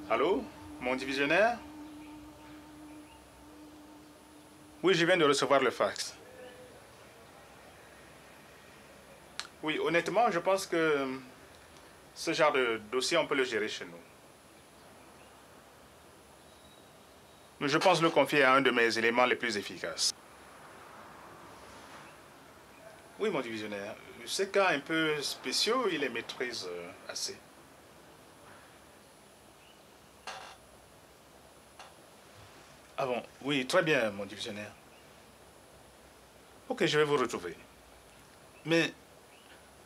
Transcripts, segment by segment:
Allô, mon divisionnaire? Oui, je viens de recevoir le fax. Oui, honnêtement, je pense que ce genre de dossier, on peut le gérer chez nous. Mais je pense le confier à un de mes éléments les plus efficaces. Oui, mon divisionnaire. Ces cas un peu spéciaux, il les maîtrise assez. Ah bon, oui, très bien, mon divisionnaire. Ok, je vais vous retrouver. Mais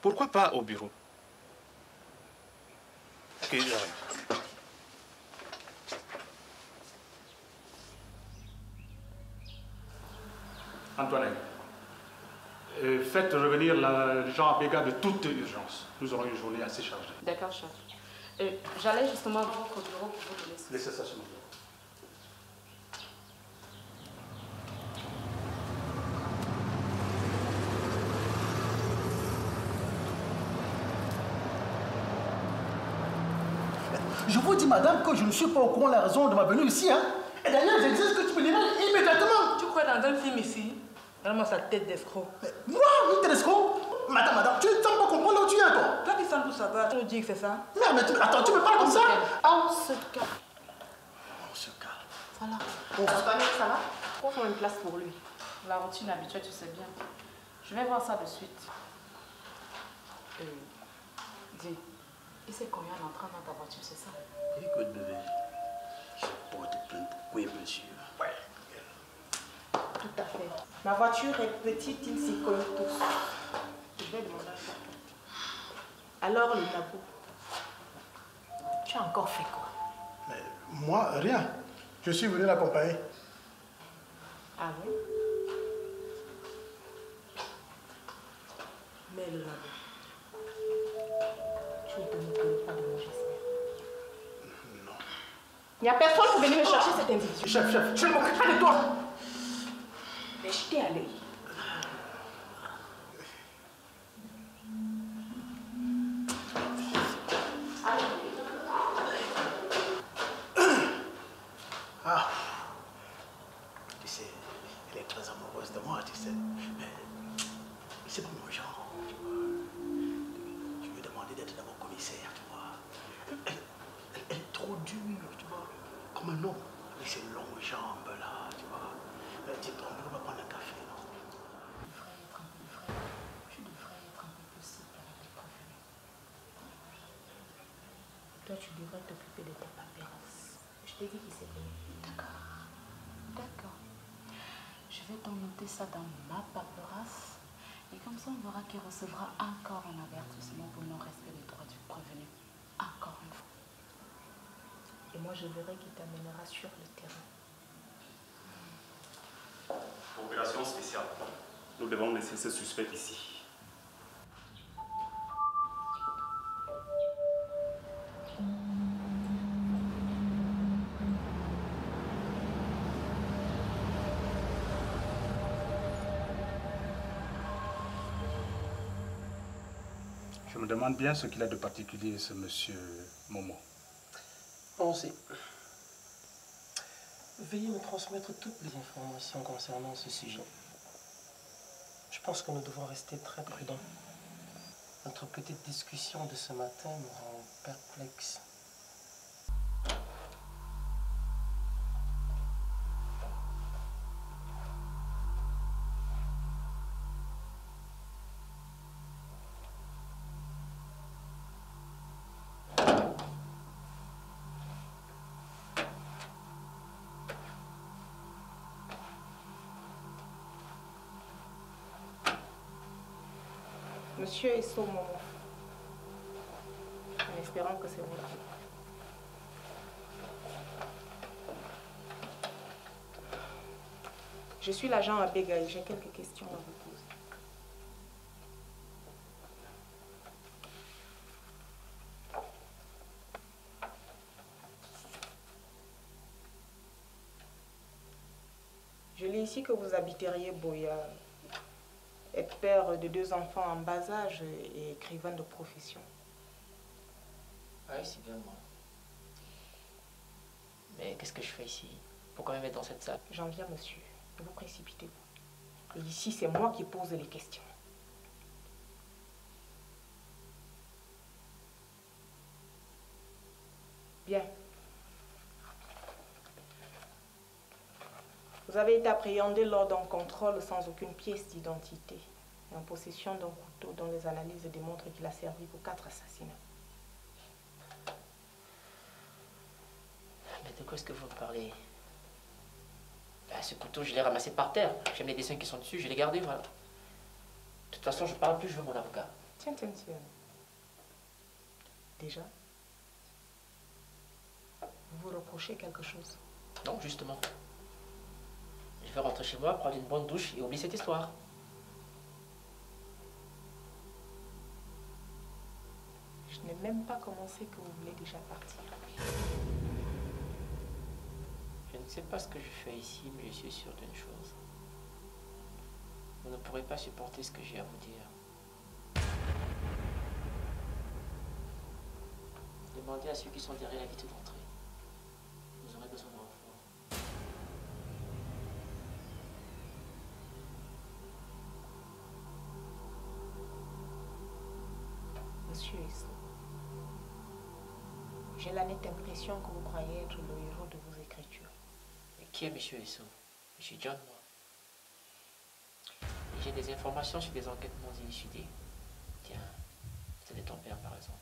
pourquoi pas au bureau? Ok, j'arrive. Antoinette, faites revenir l'agent Béga de toute urgence. Nous aurons une journée assez chargée. D'accord, chef. J'allais justement vous au bureau pour vous donner ça. Laissez ça sur mon bureau. Je vous dis, madame, que je ne suis pas au courant de la raison de ma venue ici. Hein. Et d'ailleurs, j'exige que tu me libères immédiatement. Tu crois dans un film ici? Regarde-moi sa tête d'escroc. Moi, une tête d'escroc? Madame, tu ne sembles pas comprendre où tu es, toi. Toi qui sens tout ça, tu nous dis que c'est ça? Merde, mais attends, tu me parles comme ça? On se calme. On se calme. Voilà. Antoinette, ça va? Trouve une place pour lui. La routine habituelle, tu sais bien. Je vais voir ça de suite. Dis, il sait combien d'entrants dans ta voiture, c'est ça? Écoute, bébé, je porte plainte pour quoi, monsieur? Ouais. Tout à fait. Ma voiture est petite, ils s'y collent tous. Je vais demander à ça. Alors, le tabou, tu as encore fait quoi? Mais moi, rien. Je suis venu l'accompagner. Ah oui? Mais le labo, tu ne te moques pas de moi, j'espère. Non. Il n'y a personne pour venir me chercher cet individu. Chef, je ne m'occupe pas de toi. Mais jetez à l'œil. Ah. Tu sais, elle est très amoureuse de moi, tu sais. Mais c'est pas mon genre, tu vois. Je lui ai demandé d'être dans mon commissaire, tu vois. Elle est trop dure, tu vois. Comme un homme, avec ses longues jambes là, tu vois. Dis-toi, on va prendre un café, non? Tu devrais être un peu plus souple avec tes prévenus. Toi, tu devrais t'occuper de tes papyrus. Je t'ai dit qu'il s'est connu. D'accord. D'accord. Je vais t'en noter ça dans ma paperasse. Et comme ça, on verra qu'il recevra encore un avertissement pour non-respect des droits du prévenu. Encore une fois. Et moi, je verrai qu'il t'amènera sur le terrain. Opération spéciale. Nous devons laisser ce suspect ici. Je me demande bien ce qu'il a de particulier, ce monsieur Momo. On sait. Veuillez me transmettre toutes les informations concernant ce sujet. Je pense que nous devons rester très prudents. Notre petite discussion de ce matin me rend perplexe. Monsieur Esso Momo. En espérant que c'est vous. Je suis l'agent Abega et j'ai quelques questions à vous poser. Je lis ici que vous habiteriez Boya, être père de 2 enfants en bas âge et écrivain de profession. Oui, c'est bien moi. Mais qu'est-ce que je fais ici? Pourquoi me mettre dans cette salle? J'en viens, monsieur. Ne vous précipitez pas. Et ici, c'est moi qui pose les questions. Bien. Vous avez été appréhendé lors d'un contrôle sans aucune pièce d'identité et en possession d'un couteau dont les analyses démontrent qu'il a servi pour 4 assassinats. Mais de quoi est-ce que vous me parlez? Ben, ce couteau, je l'ai ramassé par terre. J'aime les dessins qui sont dessus, je l'ai gardé, voilà. De toute façon, je parle plus, je veux mon avocat. Tiens, tiens, tiens. Déjà, vous vous reprochez quelque chose? Non, justement. Je vais rentrer chez moi, prendre une bonne douche et oublier cette histoire. Je n'ai même pas commencé que vous voulez déjà partir. Je ne sais pas ce que je fais ici, mais je suis sûr d'une chose. Vous ne pourrez pas supporter ce que j'ai à vous dire. Demandez à ceux qui sont derrière la vitre d'entrée. Vous aurez besoin d'un renfort. Monsieur Isso, j'ai la nette impression que vous croyez être le héros de vos écritures. Mais qui est Monsieur Isso? Je suis John, moi. Et j'ai des informations sur des enquêtes non élucidées. Tiens, c'est de ton père, par exemple.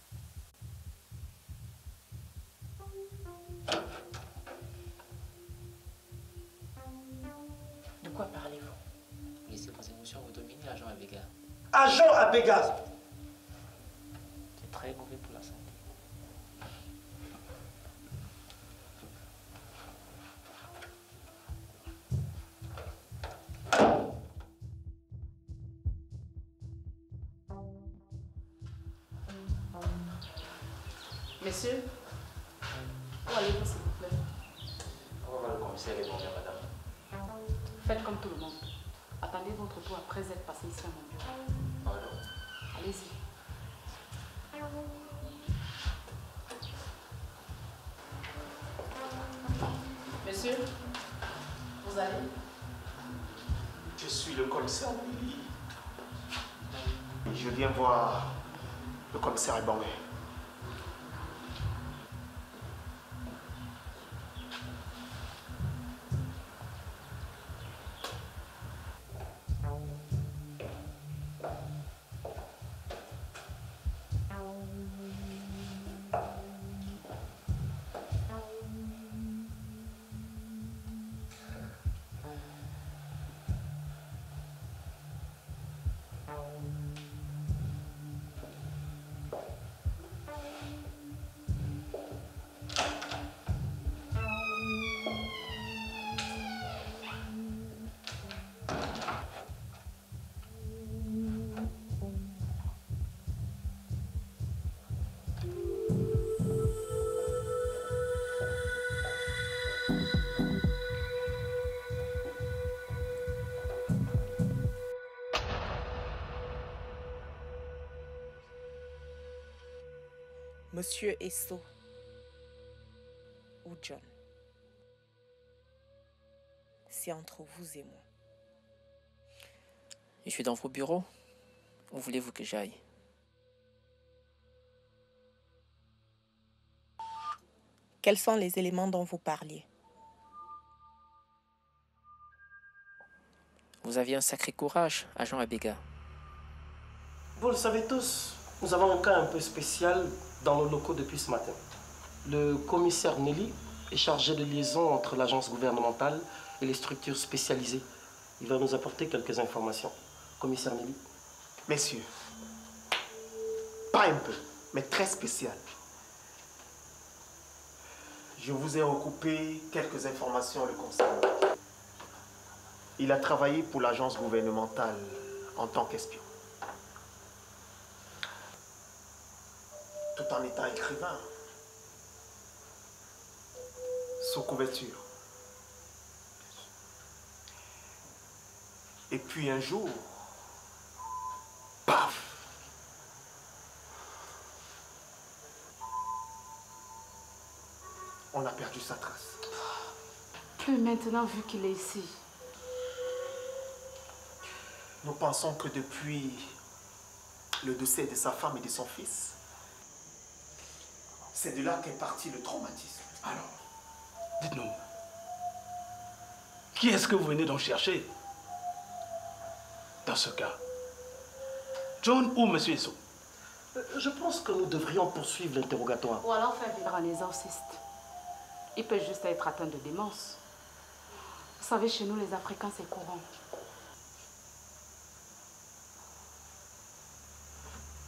De quoi parlez-vous? Laissez vos émotions vous dominer, agent Abega. Agent Abega! C'est très mauvais pour la santé. Messieurs, où allez-vous, s'il vous plaît? On va voir le commissaire et bonjour, madame. Faites comme tout le monde. Attendez votre tour après être passé ici à mon bureau. Pardon. Allez-y. Monsieur, vous allez? Je suis le commissaire Willy. Je viens voir le commissaire Ebongé. Monsieur Eso ou John, c'est entre vous et moi. Je suis dans vos bureaux. Où voulez-vous que j'aille? Quels sont les éléments dont vous parliez? Vous aviez un sacré courage, agent Abega. Vous le savez tous, nous avons un cas un peu spécial dans nos locaux depuis ce matin. Le commissaire Nelly est chargé de liaison entre l'agence gouvernementale et les structures spécialisées. Il va nous apporter quelques informations. Commissaire Nelly. Messieurs, pas un peu, mais très spécial. Je vous ai recoupé quelques informations le concernant. Il a travaillé pour l'agence gouvernementale en tant qu'espion. Tout en étant écrivain. Sous couverture. Et puis un jour, paf! on a perdu sa trace. Plus maintenant vu qu'il est ici. Nous pensons que depuis le décès de sa femme et de son fils, c'est de là qu'est parti le traumatisme. Alors, dites-nous, qui est-ce que vous venez donc chercher? Dans ce cas, John ou M. Isso? Je pense que nous devrions poursuivre l'interrogatoire. Ou alors faire venir un exorciste. Il peut juste être atteint de démence. Vous savez, chez nous, les Africains, c'est courant.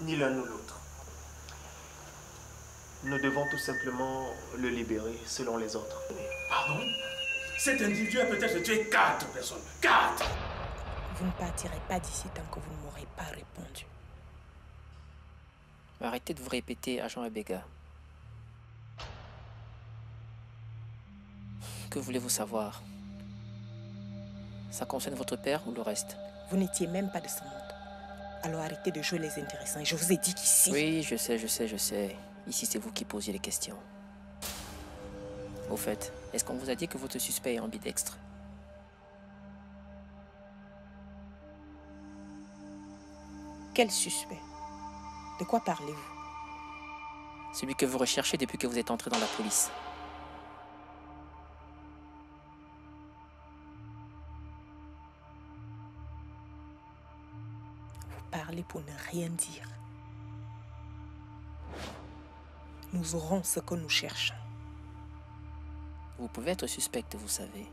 Ni l'un ni l'autre. Nous devons tout simplement le libérer selon les ordres. Pardon? Cet individu a peut-être tué 4 personnes. 4! Vous ne partirez pas d'ici tant que vous ne m'aurez pas répondu. Arrêtez de vous répéter, agent Abega. Que voulez-vous savoir? Ça concerne votre père ou le reste? Vous n'étiez même pas de ce monde. Alors arrêtez de jouer les intéressants. Et je vous ai dit qu'ici... Oui, je sais. Ici, c'est vous qui posiez les questions. Au fait, est-ce qu'on vous a dit que votre suspect est ambidextre? Quel suspect? De quoi parlez-vous? Celui que vous recherchez depuis que vous êtes entré dans la police. Vous parlez pour ne rien dire. Nous aurons ce que nous cherchons. Vous pouvez être suspecte, vous savez.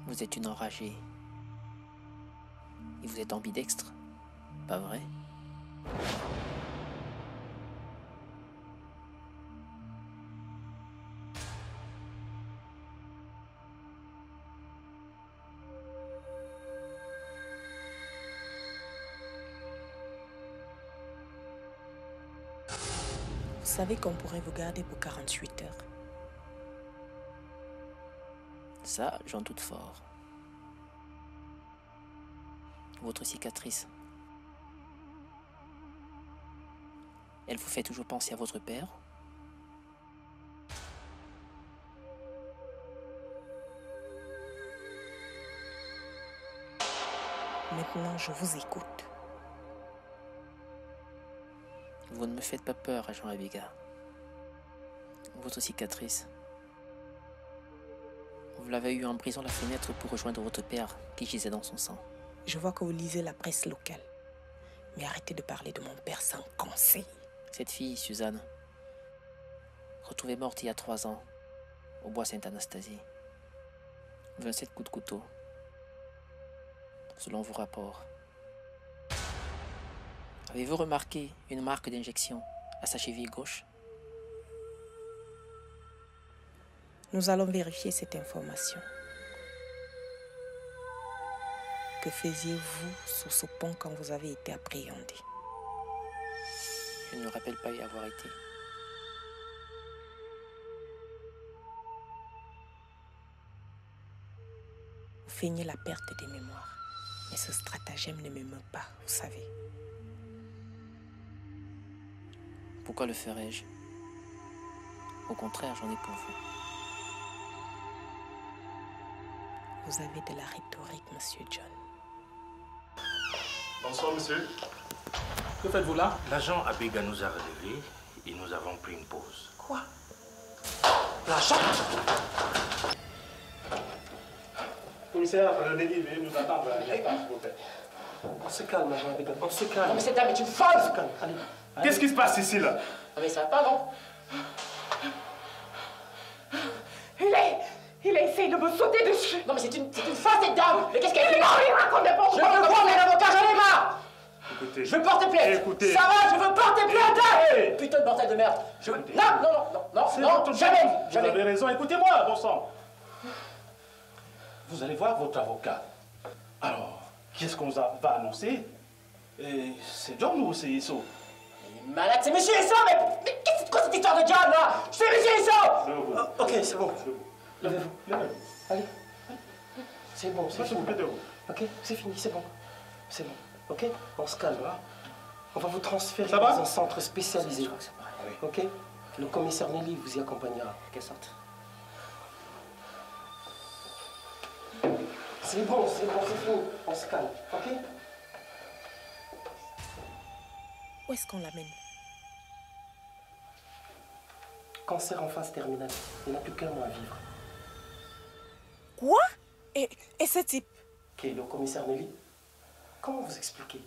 Vous êtes une enragée. Et vous êtes ambidextre, pas vrai? Vous savez qu'on pourrait vous garder pour 48 heures. Ça, j'en doute fort. Votre cicatrice, elle vous fait toujours penser à votre père? Maintenant, je vous écoute. Vous ne me faites pas peur, agent Abega. Votre cicatrice, vous l'avez eue en brisant la fenêtre pour rejoindre votre père qui gisait dans son sang. Je vois que vous lisez la presse locale. Mais arrêtez de parler de mon père sans conseil. Cette fille, Suzanne, retrouvée morte il y a 3 ans, au bois Sainte-Anastasie. 27 coups de couteau, selon vos rapports. Avez-vous remarqué une marque d'injection à sa cheville gauche? Nous allons vérifier cette information. Que faisiez-vous sur ce pont quand vous avez été appréhendé? Je ne me rappelle pas y avoir été. Vous feignez la perte des mémoires. Mais ce stratagème ne m'émeut pas, vous savez. Pourquoi le ferais-je? Au contraire, j'en ai pour vous. Vous avez de la rhétorique, monsieur John. Bonsoir, monsieur. Que faites-vous là? L'agent Abega nous a relevés et nous avons pris une pause. Quoi? L'agent? Commissaire, Nelly, veuillez nous attendre à l'instant, s'il vous plaît. On se calme, agent Abega. On se calme. Non mais cette dame est une folle! On se calme. Allez. Qu'est-ce qui se passe ici, là? Non mais ça va pas, non? Il a essayé de me sauter dessus. Non mais c'est une folle cette dame! Mais qu'est-ce qu'elle fait? Il raconte des bons. Je veux voir mes avocats, j'en ai marre! Écoutez. Je veux porter plainte! Écoutez. Ça va, je veux porter plainte! Écoutez. Putain de bordel de merde! Écoutez. Non, jamais! Vous avez raison, écoutez-moi, bon sang. Vous allez voir votre avocat. Alors, qu'est-ce qu'on va annoncer? C'est John ou c'est Isso? Malade, c'est Monsieur Isso, mais qu'est-ce que c'est quoi cette histoire de John là? C'est Monsieur Isso! Ok, c'est bon. Levez-vous. Levez-vous. Allez. C'est bon, c'est Va fini. s'occuper de vous. Ok, c'est fini, c'est bon. C'est bon. Ok, on se calme. On va vous transférer Ça va? dans un centre spécialisé. Ok? Le commissaire Nelly vous y accompagnera. Quelle sorte? C'est bon, c'est fini. On se calme, ok? Où est-ce qu'on l'amène? Cancer en phase terminale. Il n'a plus qu'un mois à vivre. Quoi? Et ce type? Qui est le commissaire Nelly? Comment vous expliquer?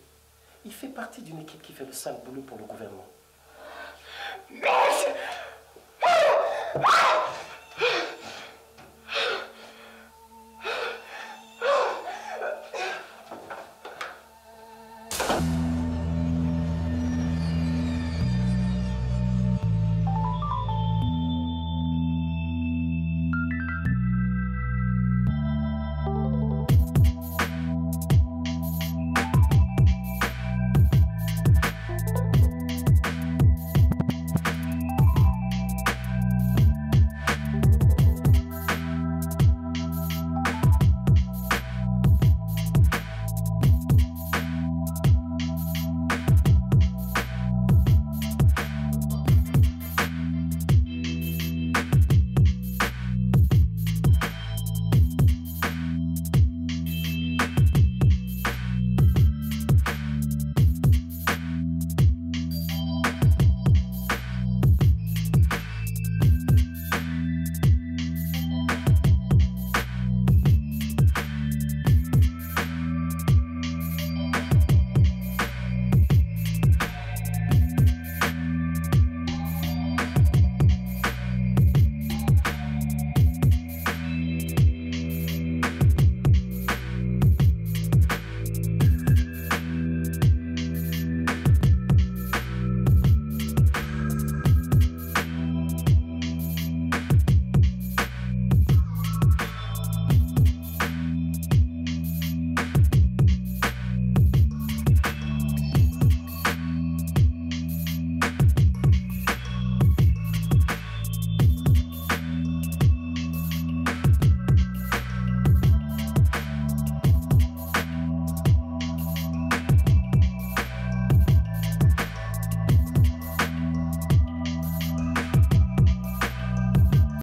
Il fait partie d'une équipe qui fait le sale boulot pour le gouvernement.